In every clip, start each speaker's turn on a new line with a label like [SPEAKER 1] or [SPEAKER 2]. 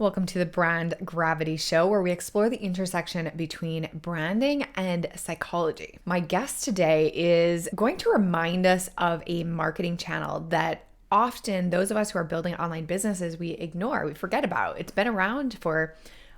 [SPEAKER 1] Welcome to the Brand Gravity Show, where we explore the intersection between branding and psychology. My guest today is going to remind us of a marketing channel that often those of us who are building online businesses, we ignore, we forget about. It's been around for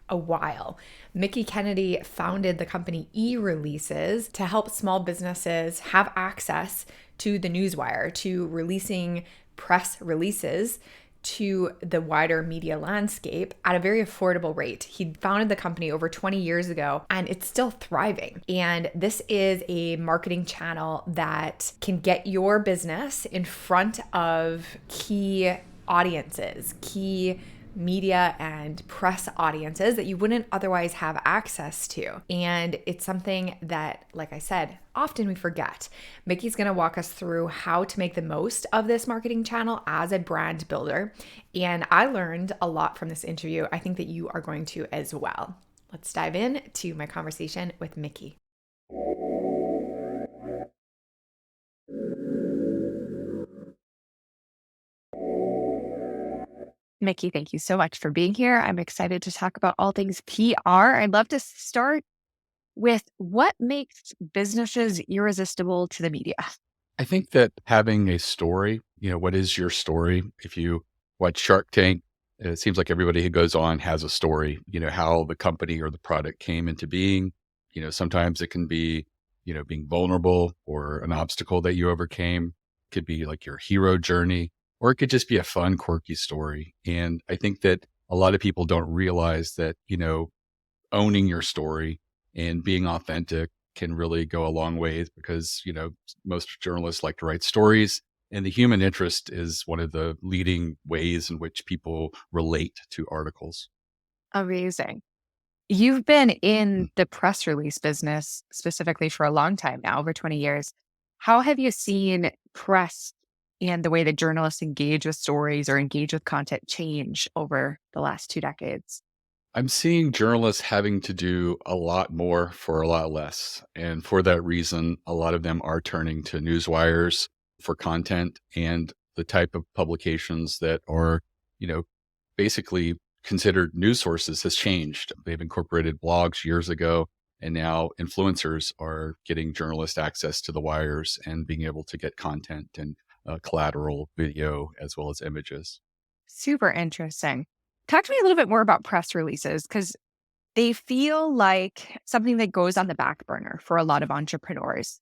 [SPEAKER 1] a while. Mickie Kennedy founded the company eReleases to help small businesses have access to the newswire, to releasing press releases to the wider media landscape at a very affordable rate. He founded the company over 20 years ago and it's still thriving. And this is a marketing channel that can get your business in front of key audiences, key media and press audiences that you wouldn't otherwise have access to. And it's something that, like I said, often we forget. Mickie's going to walk us through how to make the most of this marketing channel as a brand builder. And I learned a lot from this interview. I think that you are going to as well. Let's dive in to my conversation with Mickie.
[SPEAKER 2] Mickie, thank you so much for being here. I'm excited to talk about all things PR. I'd love to start with what makes businesses irresistible to the media.
[SPEAKER 3] I think that having a story, what is your story? If you watch Shark Tank, it seems like everybody who goes on has a story, how the company or the product came into being. Sometimes it can be, being vulnerable or an obstacle that you overcame. It could be like your hero journey, or it could just be a fun, quirky story. And I think that a lot of people don't realize that, owning your story and being authentic can really go a long way because, most journalists like to write stories, and the human interest is one of the leading ways in which people relate to articles.
[SPEAKER 2] Amazing. You've been in the press release business specifically for a long time now, over 20 years. How have you seen press and the way that journalists engage with stories or engage with content change over the last 2 decades?
[SPEAKER 3] I'm seeing journalists having to do a lot more for a lot less. And for that reason, a lot of them are turning to newswires for content, and the type of publications that are, basically considered news sources has changed. They've incorporated blogs years ago, and now influencers are getting journalist access to the wires and being able to get content and collateral video as well as images.
[SPEAKER 2] Super interesting. Talk to me a little bit more about press releases, because they feel like something that goes on the back burner for a lot of entrepreneurs.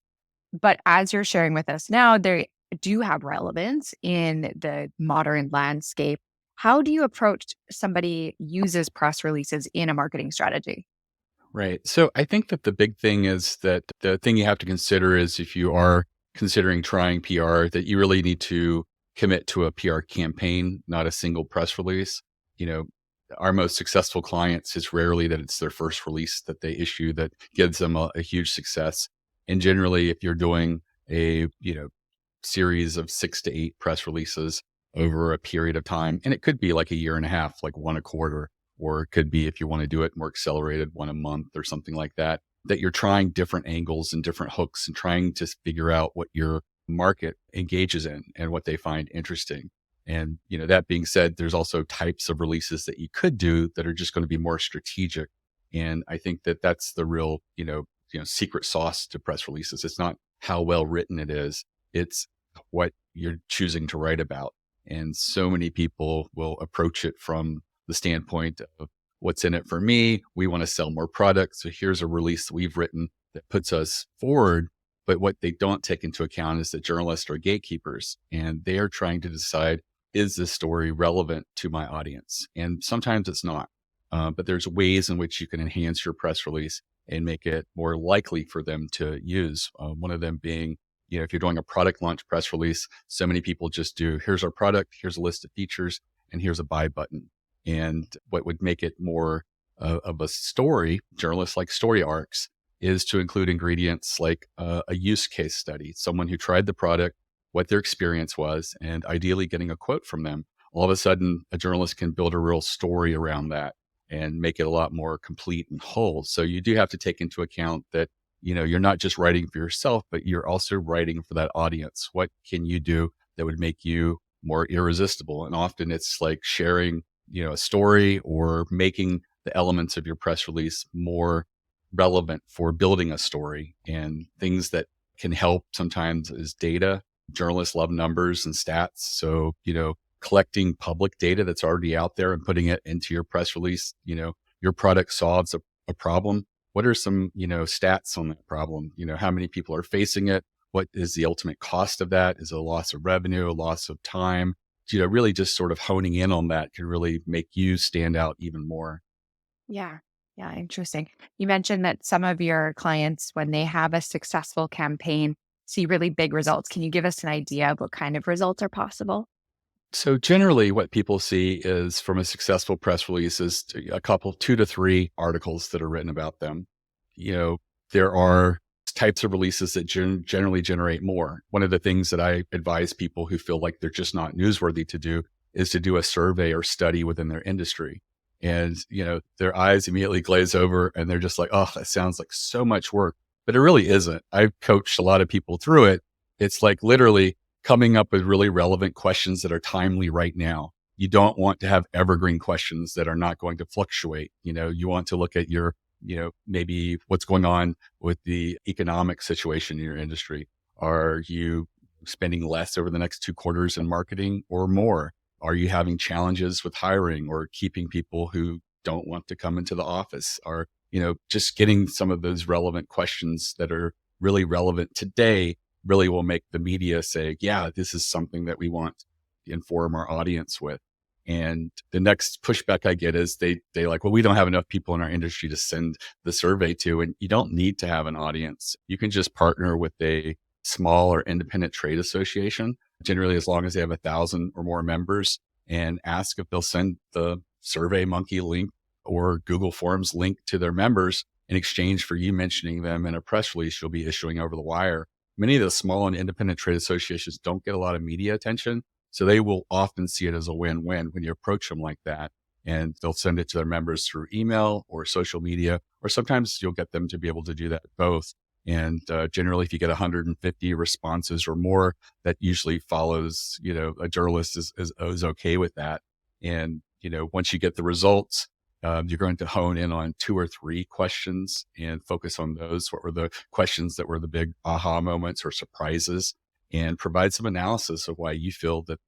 [SPEAKER 2] But as you're sharing with us now, they do have relevance in the modern landscape. How do you approach somebody uses press releases in a marketing strategy?
[SPEAKER 3] Right. So I think that the big thing is that the thing you have to consider is if you are considering trying PR, that you really need to commit to a PR campaign, not a single press release. Our most successful clients, it's rarely that it's their first release that they issue that gives them a huge success. And generally, if you're doing a, series of 6 to 8 press releases over a period of time, and it could be like a year and a half, like one a quarter, or it could be, if you want to do it more accelerated, one a month or something like that, that you're trying different angles and different hooks and trying to figure out what your market engages in and what they find interesting. And, that being said, there's also types of releases that you could do that are just going to be more strategic. And I think that that's the real, secret sauce to press releases. It's not how well written it is. It's what you're choosing to write about. And so many people will approach it from the standpoint of what's in it for me. We want to sell more products. So here's a release that we've written that puts us forward. But what they don't take into account is that journalists are gatekeepers, and they are trying to decide, is this story relevant to my audience? And sometimes it's not. But there's ways in which you can enhance your press release and make it more likely for them to use. One of them being, if you're doing a product launch press release, so many people just do, here's our product, here's a list of features, and here's a buy button. And what would make it more of a story, journalists like story arcs, is to include ingredients like a use case study, someone who tried the product, what their experience was, and ideally getting a quote from them. All of a sudden, a journalist can build a real story around that and make it a lot more complete and whole. So you do have to take into account that, you're not just writing for yourself, but you're also writing for that audience. What can you do that would make you more irresistible? And often it's like sharing, a story or making the elements of your press release more relevant for building a story. And things that can help sometimes is data. Journalists love numbers and stats. So, collecting public data that's already out there and putting it into your press release, your product solves a problem. What are some, stats on that problem? How many people are facing it? What is the ultimate cost of that? Is it a loss of revenue, a loss of time? Really just sort of honing in on that can really make you stand out even more.
[SPEAKER 2] Yeah. Yeah. Interesting. You mentioned that some of your clients, when they have a successful campaign, see really big results. Can you give us an idea of what kind of results are possible?
[SPEAKER 3] So generally what people see is from a successful press release is a couple, 2 to 3 articles that are written about them. There are types of releases that generally generate more. One of the things that I advise people who feel like they're just not newsworthy to do is to do a survey or study within their industry. And, their eyes immediately glaze over and they're just like, oh, that sounds like so much work, but it really isn't. I've coached a lot of people through it. It's like literally coming up with really relevant questions that are timely right now. You don't want to have evergreen questions that are not going to fluctuate. You want to look at your, maybe what's going on with the economic situation in your industry. Are you spending less over the next 2 quarters in marketing or more? Are you having challenges with hiring or keeping people who don't want to come into the office? Or, just getting some of those relevant questions that are really relevant today really will make the media say, yeah, this is something that we want to inform our audience with. And the next pushback I get is they like, well, we don't have enough people in our industry to send the survey to. And you don't need to have an audience. You can just partner with a small or independent trade association, generally as long as they have 1,000 or more members, and ask if they'll send the Survey Monkey link or Google Forms link to their members in exchange for you mentioning them in a press release you'll be issuing over the wire. Many of the small and independent trade associations don't get a lot of media attention. So they will often see it as a win-win when you approach them like that. And they'll send it to their members through email or social media, or sometimes you'll get them to be able to do that both. And generally, if you get 150 responses or more, that usually follows, a journalist is okay with that. And, once you get the results, you're going to hone in on 2 or 3 questions and focus on those. What were the questions that were the big aha moments or surprises, and provide some analysis of why you feel that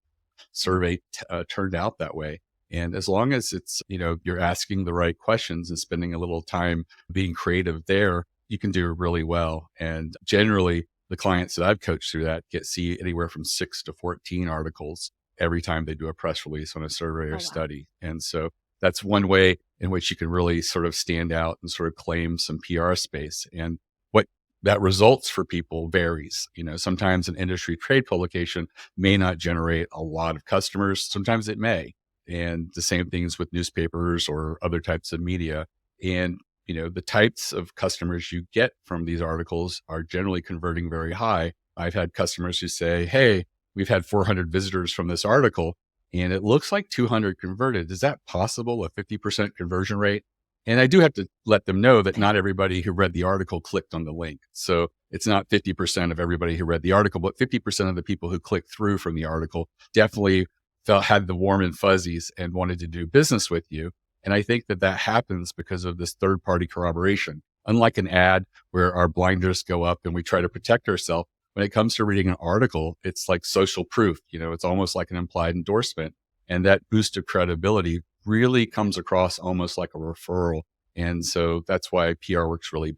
[SPEAKER 3] survey turned out that way. And as long as it's, you're asking the right questions and spending a little time being creative there, you can do really well. And generally, the clients that I've coached through that see anywhere from 6 to 14 articles every time they do a press release on a survey or study. And so that's one way in which you can really sort of stand out and sort of claim some PR space. And what that results for people varies. Sometimes an industry trade publication may not generate a lot of customers. Sometimes it may. And the same things with newspapers or other types of media. And, the types of customers you get from these articles are generally converting very high. I've had customers who say, hey, we've had 400 visitors from this article, and it looks like 200 converted. Is that possible, a 50% conversion rate? And I do have to let them know that not everybody who read the article clicked on the link. So it's not 50% of everybody who read the article, but 50% of the people who clicked through from the article definitely had the warm and fuzzies and wanted to do business with you. And I think that happens because of this third-party corroboration. Unlike an ad where our blinders go up and we try to protect ourselves, when it comes to reading an article, it's like social proof. It's almost like an implied endorsement. And that boost of credibility really comes across almost like a referral. And so that's why PR works really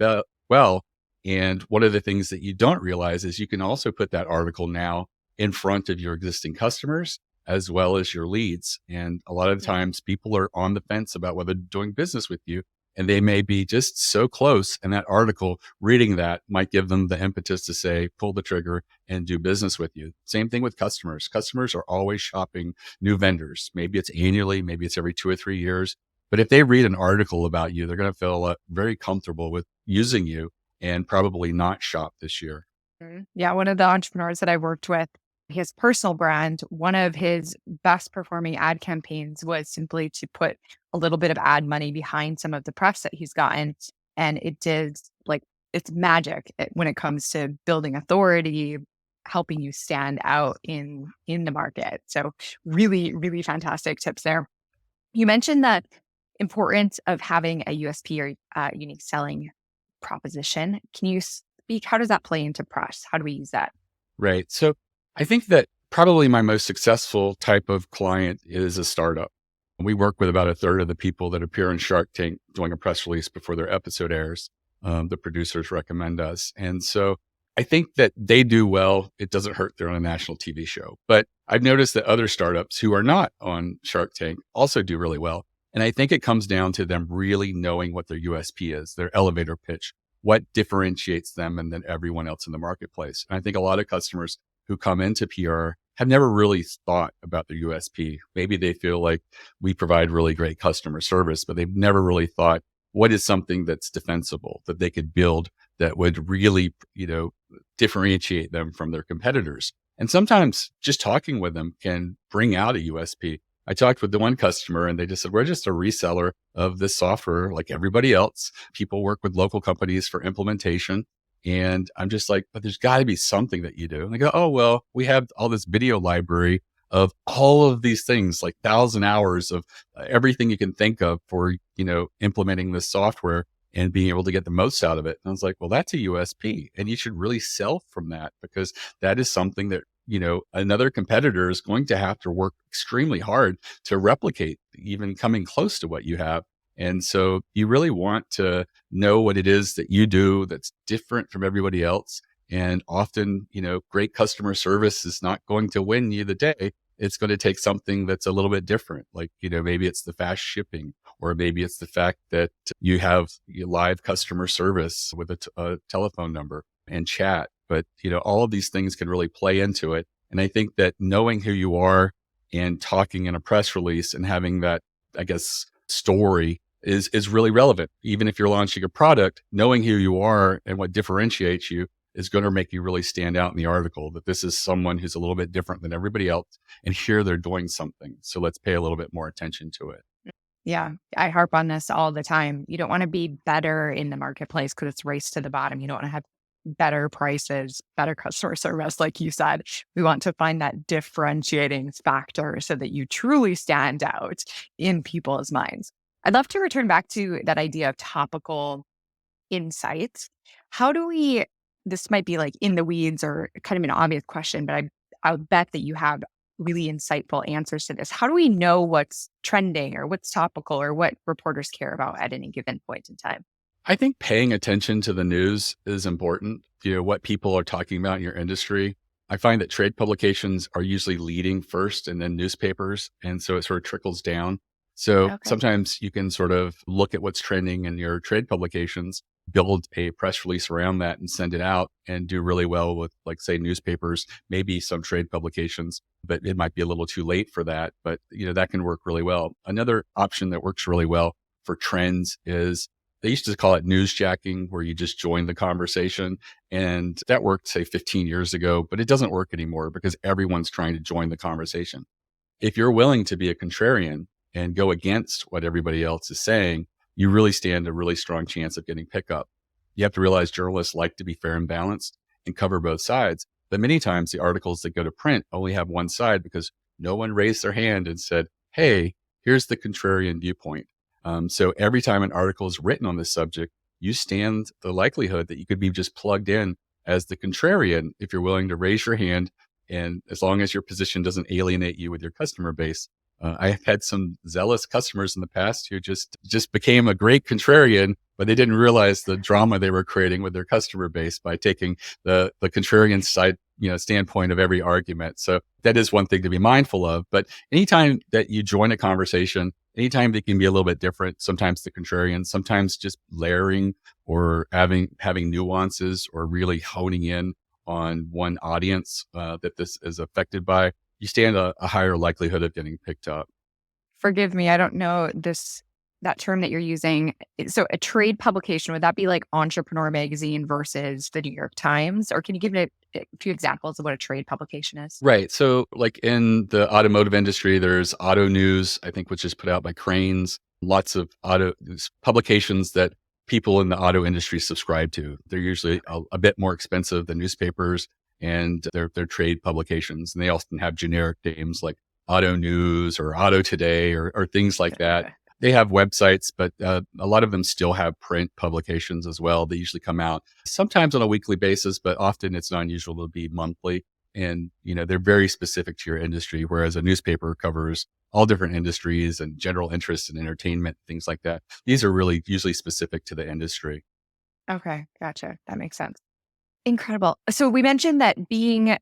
[SPEAKER 3] well. And one of the things that you don't realize is you can also put that article now in front of your existing customers as well as your leads. And a lot of the times people are on the fence about whether doing business with you, and they may be just so close. And that article, reading that might give them the impetus to say, pull the trigger and do business with you. Same thing with customers. Customers are always shopping new vendors. Maybe it's annually, maybe it's every 2 or 3 years. But if they read an article about you, they're going to feel very comfortable with using you and probably not shop this year.
[SPEAKER 2] Yeah. One of the entrepreneurs that I worked with, his personal brand, one of his best performing ad campaigns was simply to put a little bit of ad money behind some of the press that he's gotten. And it did it's magic when it comes to building authority, helping you stand out in the market. So really, really fantastic tips there. You mentioned that importance of having a USP or unique selling proposition. Can you speak? How does that play into press? How do we use that?
[SPEAKER 3] Right. So I think that probably my most successful type of client is a startup. We work with about a third of the people that appear in Shark Tank doing a press release before their episode airs. The producers recommend us. And so I think that they do well. It doesn't hurt they're on a national TV show. But I've noticed that other startups who are not on Shark Tank also do really well. And I think it comes down to them really knowing what their USP is, their elevator pitch, what differentiates them and then everyone else in the marketplace. And I think a lot of customers who come into PR have never really thought about their USP. Maybe they feel like we provide really great customer service, but they've never really thought, what is something that's defensible that they could build that would really, differentiate them from their competitors? And sometimes just talking with them can bring out a USP. I talked with the one customer and they just said, we're just a reseller of this software like everybody else. People work with local companies for implementation. And I'm just like, but there's got to be something that you do. And they go, oh, well, we have all this video library of all of these things, like 1,000 hours of everything you can think of for, implementing this software and being able to get the most out of it. And I was like, well, that's a USP. And you should really sell from that because that is something that, another competitor is going to have to work extremely hard to replicate, even coming close to what you have. And so you really want to know what it is that you do that's different from everybody else. And often, great customer service is not going to win you the day. It's going to take something that's a little bit different. Like, maybe it's the fast shipping, or maybe it's the fact that you have live customer service with a telephone number and chat. But, all of these things can really play into it. And I think that knowing who you are and talking in a press release and having that, I guess, story is really relevant. Even if you're launching a product, knowing who you are and what differentiates you is going to make you really stand out in the article, that this is someone who's a little bit different than everybody else. And here they're doing something. So let's pay a little bit more attention to it.
[SPEAKER 2] Yeah, I harp on this all the time. You don't want to be better in the marketplace because it's race to the bottom. You don't want to have better prices, better customer service, like you said. We want to find that differentiating factor so that you truly stand out in people's minds. I'd love to return back to that idea of topical insights. How do we, this might be like in the weeds or kind of an obvious question, but I'll bet that you have really insightful answers to this. How do we know what's trending or what's topical or what reporters care about at any given point in time?
[SPEAKER 3] I think paying attention to the news is important. What people are talking about in your industry. I find that trade publications are usually leading first and then newspapers. And so it sort of trickles down. So sometimes you can sort of look at what's trending in your trade publications, build a press release around that and send it out and do really well with, like, say, newspapers, maybe some trade publications, but it might be a little too late for that. But, that can work really well. Another option that works really well for trends is they used to call it newsjacking, where you just join the conversation. And that worked, say, 15 years ago, but it doesn't work anymore because everyone's trying to join the conversation. If you're willing to be a contrarian and go against what everybody else is saying, you really stand a really strong chance of getting pickup. You have to realize journalists like to be fair and balanced and cover both sides. But many times the articles that go to print only have one side because no one raised their hand and said, hey, here's the contrarian viewpoint. So every time an article is written on this subject, you stand the likelihood that you could be just plugged in as the contrarian if you're willing to raise your hand. And as long as your position doesn't alienate you with your customer base. I've had some zealous customers in the past who just became a great contrarian, but they didn't realize the drama they were creating with their customer base by taking the contrarian side, standpoint of every argument. So that is one thing to be mindful of. But anytime that you join a conversation, anytime they can be a little bit different, sometimes the contrarian, sometimes just layering or having nuances or really honing in on one audience that this is affected by, you stand a higher likelihood of getting picked up.
[SPEAKER 2] Forgive me, I don't know that term that you're using. So a trade publication, would that be like Entrepreneur Magazine versus the New York Times? Or can you give me a few examples of what a trade publication is?
[SPEAKER 3] Right. So like in the automotive industry, there's Auto News, I think, which is put out by Cranes. Lots of publications that people in the auto industry subscribe to. They're usually a bit more expensive than newspapers, and they're trade publications. And they often have generic names like Auto News or Auto Today or things like that. They have websites, but a lot of them still have print publications as well. They usually come out sometimes on a weekly basis, but often it's not unusual to be monthly. And, they're very specific to your industry, whereas a newspaper covers all different industries and general interest and entertainment, things like that. These are really usually specific to the industry.
[SPEAKER 2] Okay, gotcha. That makes sense. Incredible. So we mentioned that being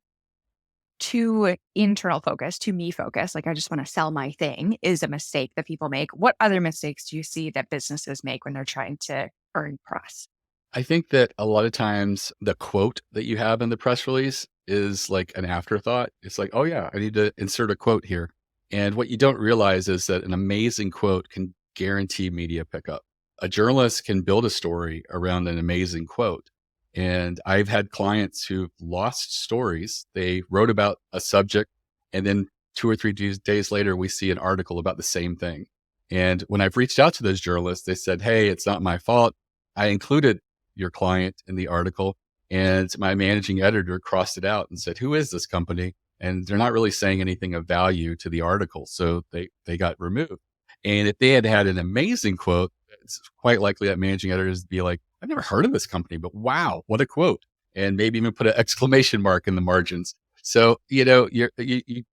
[SPEAKER 2] too internal focused, too me focused, like I just want to sell my thing, is a mistake that people make. What other mistakes do you see that businesses make when they're trying to earn press?
[SPEAKER 3] I think that a lot of times the quote that you have in the press release is like an afterthought. It's like, oh yeah, I need to insert a quote here. And what you don't realize is that an amazing quote can guarantee media pickup. A journalist can build a story around an amazing quote. And I've had clients who've lost stories. They wrote about a subject, and then 2 or 3 days later, we see an article about the same thing. And when I've reached out to those journalists, they said, hey, it's not my fault. I included your client in the article, and my managing editor crossed it out and said, who is this company? And they're not really saying anything of value to the article. So they got removed. And if they had had an amazing quote, it's quite likely that managing editors would be like, I've never heard of this company, but wow, what a quote. And maybe even put an exclamation mark in the margins. So, you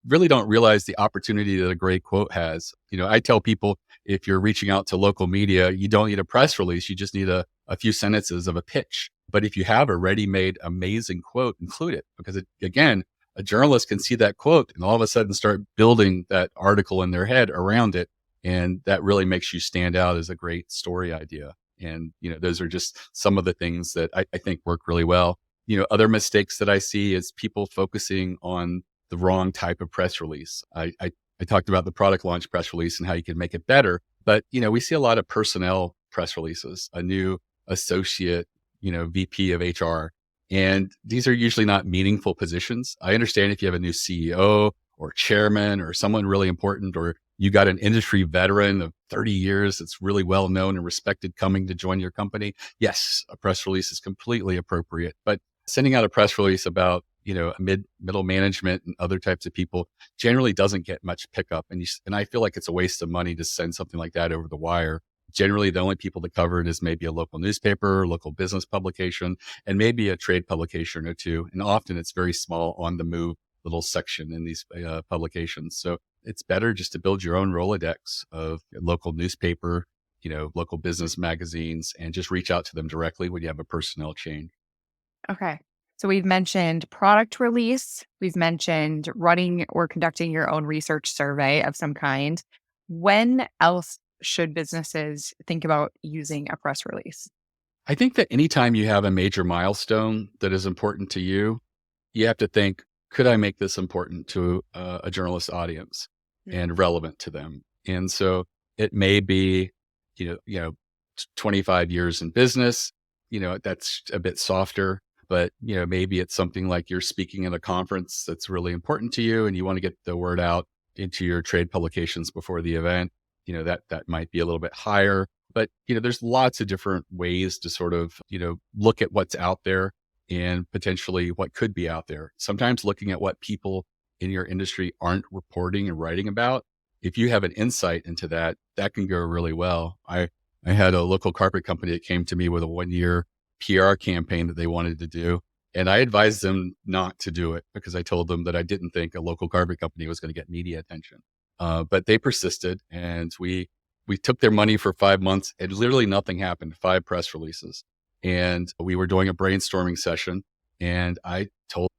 [SPEAKER 3] really don't realize the opportunity that a great quote has. I tell people, if you're reaching out to local media, you don't need a press release. You just need a few sentences of a pitch. But if you have a ready-made amazing quote, include it, because again, a journalist can see that quote and all of a sudden start building that article in their head around it. And that really makes you stand out as a great story idea. And, those are just some of the things that I think work really well. Other mistakes that I see is people focusing on the wrong type of press release. I talked about the product launch press release and how you can make it better. But, we see a lot of personnel press releases, a new associate, VP of HR. And these are usually not meaningful positions. I understand if you have a new CEO or chairman or someone really important, or you got an industry veteran of 30 years that's really well known and respected coming to join your company. Yes, a press release is completely appropriate. But sending out a press release about, middle management and other types of people generally doesn't get much pickup. And I feel like it's a waste of money to send something like that over the wire. Generally, the only people that cover it is maybe a local newspaper, local business publication, and maybe a trade publication or two. And often it's very small, on the move little section in these publications. So it's better just to build your own Rolodex of local newspaper, local business magazines, and just reach out to them directly when you have a personnel change.
[SPEAKER 2] Okay. So we've mentioned product release. We've mentioned running or conducting your own research survey of some kind. When else should businesses think about using a press release?
[SPEAKER 3] I think that anytime you have a major milestone that is important to you, you have to think, could I make this important to a journalist audience and relevant to them? And so it may be, 25 years in business, that's a bit softer, but, maybe it's something like you're speaking at a conference that's really important to you and you want to get the word out into your trade publications before the event. That might be a little bit higher, but, there's lots of different ways to sort of, look at what's out there and potentially what could be out there. Sometimes looking at what people in your industry aren't reporting and writing about, if you have an insight into that, that can go really well. I had a local carpet company that came to me with a 1-year PR campaign that they wanted to do. And I advised them not to do it because I told them that I didn't think a local carpet company was going to get media attention. But they persisted, and we took their money for 5 months and literally nothing happened, 5 press releases. And we were doing a brainstorming session, and I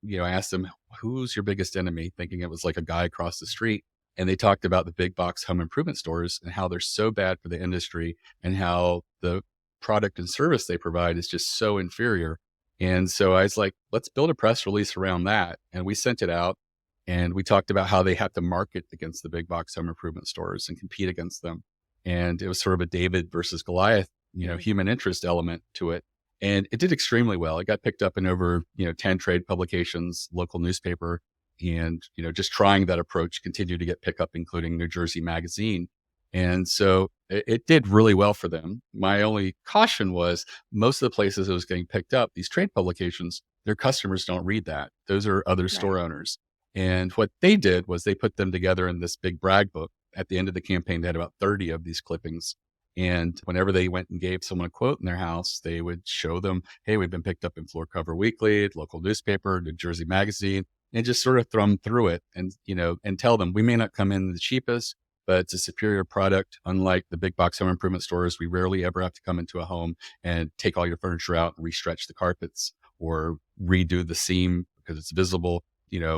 [SPEAKER 3] asked them, who's your biggest enemy? Thinking it was like a guy across the street. And they talked about the big box home improvement stores and how they're so bad for the industry and how the product and service they provide is just so inferior. And so I was like, let's build a press release around that. And we sent it out, and we talked about how they have to market against the big box home improvement stores and compete against them. And it was sort of a David versus Goliath, human interest element to it. And it did extremely well. It got picked up in over, 10 trade publications, local newspaper, and, just trying that approach continued to get pickup, including New Jersey Magazine. And so it did really well for them. My only caution was most of the places it was getting picked up, these trade publications, their customers don't read that. Those are other store owners. And what they did was they put them together in this big brag book. At the end of the campaign, they had about 30 of these clippings. And whenever they went and gave someone a quote in their house, they would show them, hey, we've been picked up in Floor Cover Weekly, local newspaper, New Jersey Magazine, and just sort of thumb through it and, and tell them, we may not come in the cheapest, but it's a superior product. Unlike the big box home improvement stores, we rarely ever have to come into a home and take all your furniture out and restretch the carpets or redo the seam because it's visible.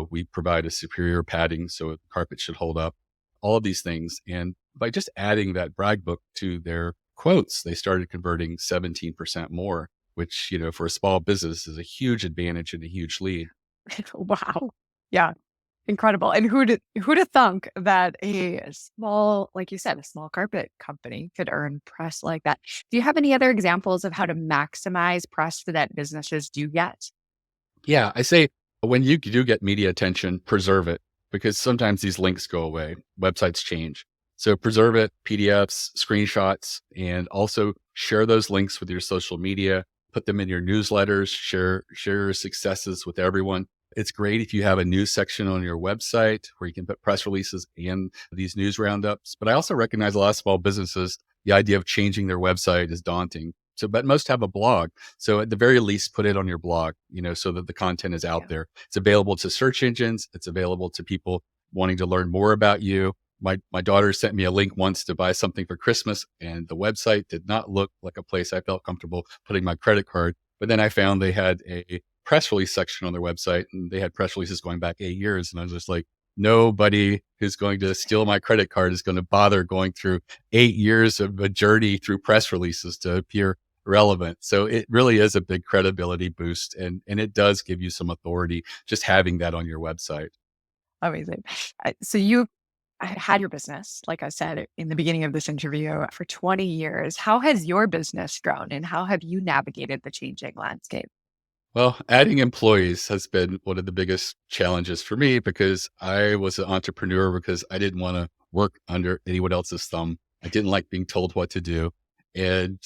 [SPEAKER 3] We provide a superior padding so the carpet should hold up, all of these things. And by just adding that brag book to their quotes, they started converting 17% more, which, for a small business is a huge advantage and a huge lead.
[SPEAKER 2] Wow. Yeah. Incredible. And who'd have thunk that a small, like you said, a small carpet company could earn press like that? Do you have any other examples of how to maximize press that businesses do get?
[SPEAKER 3] Yeah, I say when you do get media attention, preserve it because sometimes these links go away, websites change. So preserve it, PDFs, screenshots, and also share those links with your social media, put them in your newsletters, share your successes with everyone. It's great if you have a news section on your website where you can put press releases and these news roundups. But I also recognize a lot of small businesses, the idea of changing their website is daunting. So, but most have a blog. So at the very least, put it on your blog, so that the content is out there. It's available to search engines. It's available to people wanting to learn more about you. My daughter sent me a link once to buy something for Christmas, and the website did not look like a place I felt comfortable putting my credit card. But then I found they had a press release section on their website, and they had press releases going back 8 years. And I was just like, nobody who's going to steal my credit card is going to bother going through 8 years of a journey through press releases to appear relevant. So it really is a big credibility boost, and it does give you some authority just having that on your website.
[SPEAKER 2] Amazing. So you had your business, like I said in the beginning of this interview, for 20 years. How has your business grown and how have you navigated the changing landscape?
[SPEAKER 3] Well, adding employees has been one of the biggest challenges for me because I was an entrepreneur because I didn't want to work under anyone else's thumb. I didn't like being told what to do. And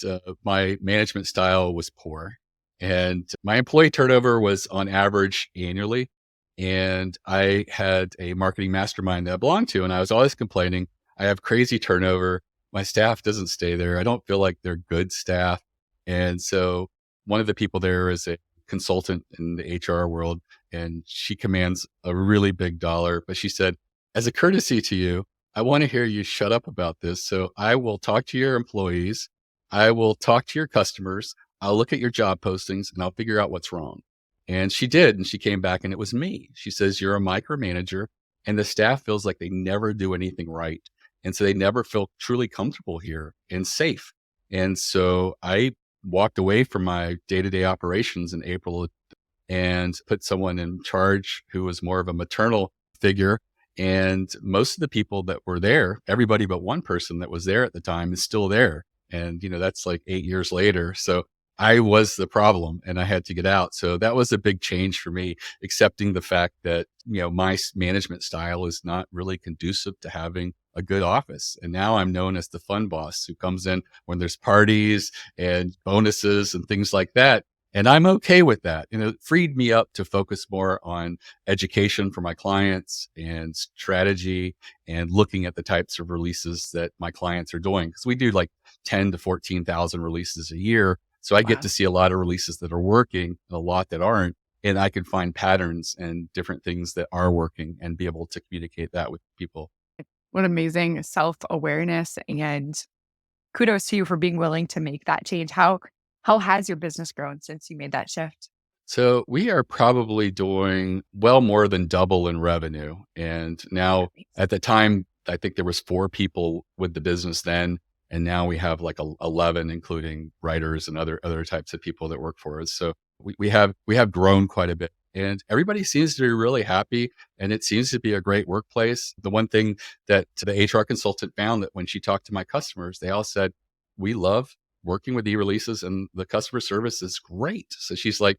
[SPEAKER 3] my management style was poor. And my employee turnover was on average annually. And I had a marketing mastermind that I belonged to, and I was always complaining, I have crazy turnover. My staff doesn't stay there. I don't feel like they're good staff. And so one of the people there is a consultant in the HR world, and she commands a really big dollar. But she said, as a courtesy to you, I want to hear you shut up about this. So I will talk to your employees. I will talk to your customers. I'll look at your job postings and I'll figure out what's wrong. And she did. And she came back and it was me. She says, you're a micromanager and the staff feels like they never do anything right. And so they never feel truly comfortable here and safe. And so I walked away from my day-to-day operations in April and put someone in charge who was more of a maternal figure. And most of the people that were there, everybody but one person that was there at the time is still there. And, that's like 8 years later. So I was the problem and I had to get out. So that was a big change for me, accepting the fact that, my management style is not really conducive to having a good office. And now I'm known as the fun boss who comes in when there's parties and bonuses and things like that. And I'm okay with that. It freed me up to focus more on education for my clients and strategy and looking at the types of releases that my clients are doing. Because we do like 10 to 14,000 releases a year. So I get to see a lot of releases that are working and a lot that aren't. And I can find patterns and different things that are working and be able to communicate that with people.
[SPEAKER 2] What amazing self-awareness, and kudos to you for being willing to make that change. How has your business grown since you made that shift?
[SPEAKER 3] So we are probably doing well more than double in revenue. And now at the time, I think there was 4 people with the business then. And now we have like 11, including writers and other types of people that work for us. So we have grown quite a bit and everybody seems to be really happy and it seems to be a great workplace. The one thing that the HR consultant found that when she talked to my customers, they all said, we love working with eReleases and the customer service is great. So she's like,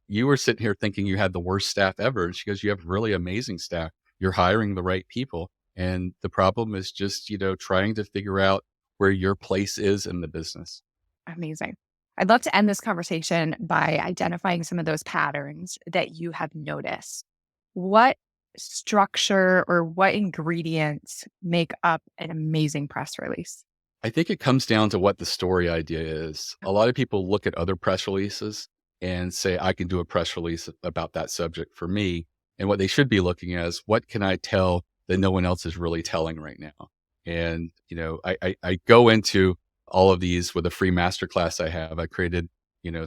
[SPEAKER 3] you were sitting here thinking you had the worst staff ever. And she goes, you have really amazing staff. You're hiring the right people. And the problem is just, trying to figure out where your place is in the business.
[SPEAKER 2] Amazing. I'd love to end this conversation by identifying some of those patterns that you have noticed. What structure or what ingredients make up an amazing press release?
[SPEAKER 3] I think it comes down to what the story idea is. A lot of people look at other press releases and say, I can do a press release about that subject for me. And what they should be looking at is, what can I tell that no one else is really telling right now? And, I go into all of these with a free masterclass I have. I created,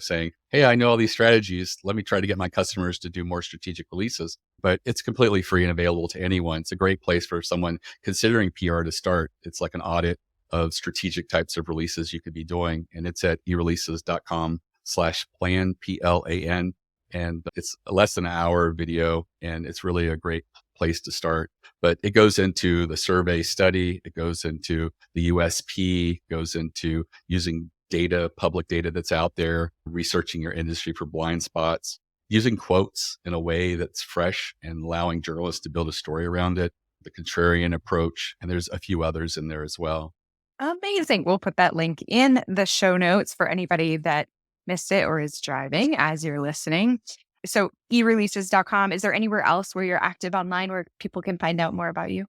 [SPEAKER 3] saying, hey, I know all these strategies. Let me try to get my customers to do more strategic releases. But it's completely free and available to anyone. It's a great place for someone considering PR to start. It's like an audit of strategic types of releases you could be doing. And it's at eReleases.com/plan, PLAN. And it's less than an hour video. And it's really a great place to start. But it goes into the survey study. It goes into the USP, goes into using data, public data that's out there, researching your industry for blind spots, using quotes in a way that's fresh and allowing journalists to build a story around it, the contrarian approach. And there's a few others in there as well.
[SPEAKER 2] Amazing. We'll put that link in the show notes for anybody that missed it or is driving as you're listening. So eReleases.com, is there anywhere else where you're active online where people can find out more about you?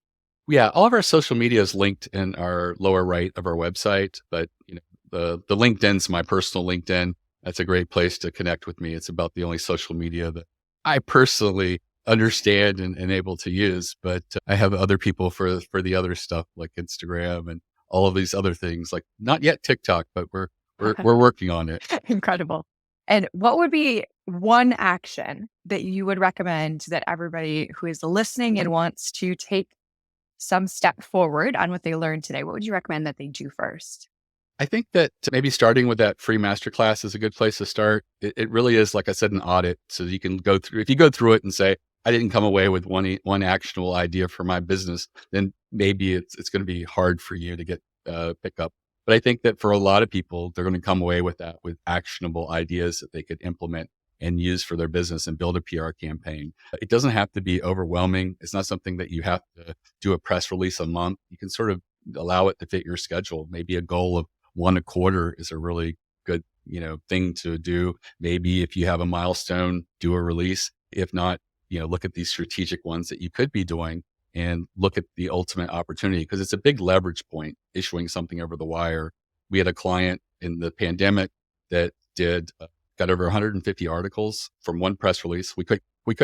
[SPEAKER 3] Yeah, all of our social media is linked in our lower right of our website, but the LinkedIn's my personal LinkedIn. That's a great place to connect with me. It's about the only social media that I personally understand and able to use, but I have other people for the other stuff like Instagram and all of these other things, like not yet TikTok, but we're working on it.
[SPEAKER 2] Incredible. And what would be one action that you would recommend that everybody who is listening and wants to take some step forward on what they learned today? What would you recommend that they do first?
[SPEAKER 3] I think that maybe starting with that free masterclass is a good place to start. It really is, like I said, an audit. So you can go through, if you go through it and say, I didn't come away with one actionable idea for my business, then maybe it's going to be hard for you to get pick up. But I think that for a lot of people, they're going to come away with that, with actionable ideas that they could implement and use for their business and build a PR campaign. It doesn't have to be overwhelming. It's not something that you have to do a press release a month. You can sort of allow it to fit your schedule. Maybe a goal of one a quarter is a really good, thing to do. Maybe if you have a milestone, do a release. If not, look at these strategic ones that you could be doing and look at the ultimate opportunity, because it's a big leverage point, issuing something over the wire. We had a client in the pandemic that got over 150 articles from one press release. We quit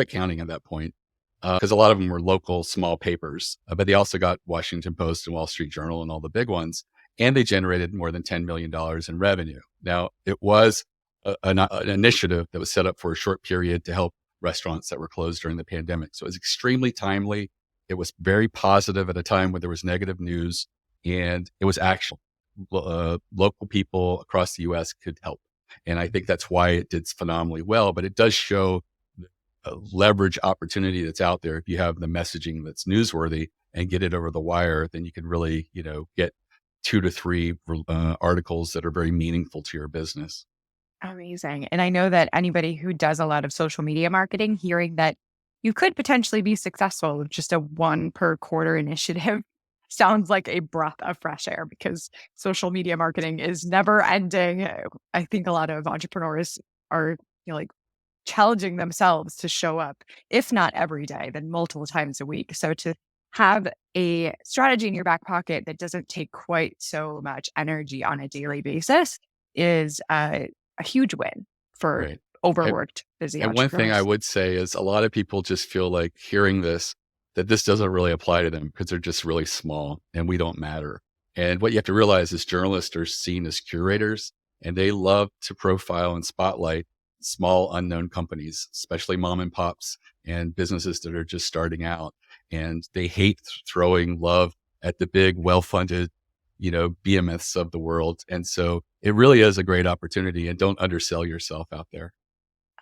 [SPEAKER 3] counting at that point because a lot of them were local small papers, but they also got Washington Post and Wall Street Journal and all the big ones. And they generated more than $10 million in revenue. Now, it was an initiative that was set up for a short period to help restaurants that were closed during the pandemic. So it was extremely timely. It was very positive at a time when there was negative news, and it was actual. Local people across the U.S. could help. And I think that's why it did phenomenally well. But it does show a leverage opportunity that's out there. If you have the messaging that's newsworthy and get it over the wire, then you can really, get 2 to 3 articles that are very meaningful to your business.
[SPEAKER 2] Amazing. And I know that anybody who does a lot of social media marketing, hearing that you could potentially be successful with just a 1 per quarter initiative sounds like a breath of fresh air, because social media marketing is never ending. I think a lot of entrepreneurs are like challenging themselves to show up, if not every day, then multiple times a week. So to have a strategy in your back pocket that doesn't take quite so much energy on a daily basis is a huge win for
[SPEAKER 3] Right.
[SPEAKER 2] overworked, busy
[SPEAKER 3] And one thing I
[SPEAKER 2] entrepreneurs.
[SPEAKER 3] would say is a lot of people just feel like hearing this, that this doesn't really apply to them because they're just really small and we don't matter. And what you have to realize is journalists are seen as curators, and they love to profile and spotlight small unknown companies, especially mom and pops and businesses that are just starting out. And they hate throwing love at the big, well-funded, behemoths of the world. And so it really is a great opportunity, and don't undersell yourself out there.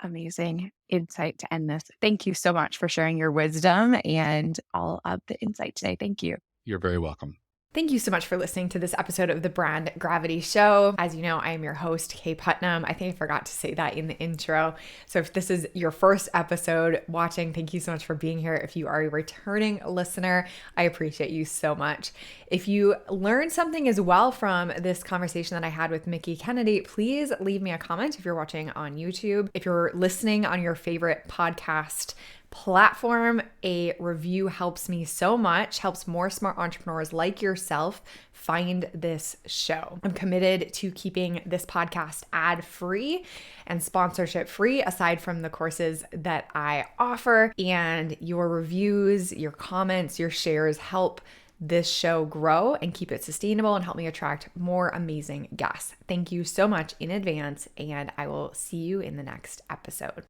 [SPEAKER 2] Amazing insight to end this. Thank you so much for sharing your wisdom and all of the insight today. Thank you.
[SPEAKER 3] You're very welcome.
[SPEAKER 1] Thank you so much for listening to this episode of the Brand Gravity Show. As you know, I am your host, Kaye Putnam. I think I forgot to say that in the intro. So if this is your first episode watching, thank you so much for being here. If you are a returning listener, I appreciate you so much. If you learned something as well from this conversation that I had with Mickie Kennedy, please leave me a comment if you're watching on YouTube. If you're listening on your favorite podcast platform. A review helps me so much, helps more smart entrepreneurs like yourself find this show. I'm committed to keeping this podcast ad-free and sponsorship-free, aside from the courses that I offer. And your reviews, your comments, your shares help this show grow and keep it sustainable and help me attract more amazing guests. Thank you so much in advance, and I will see you in the next episode.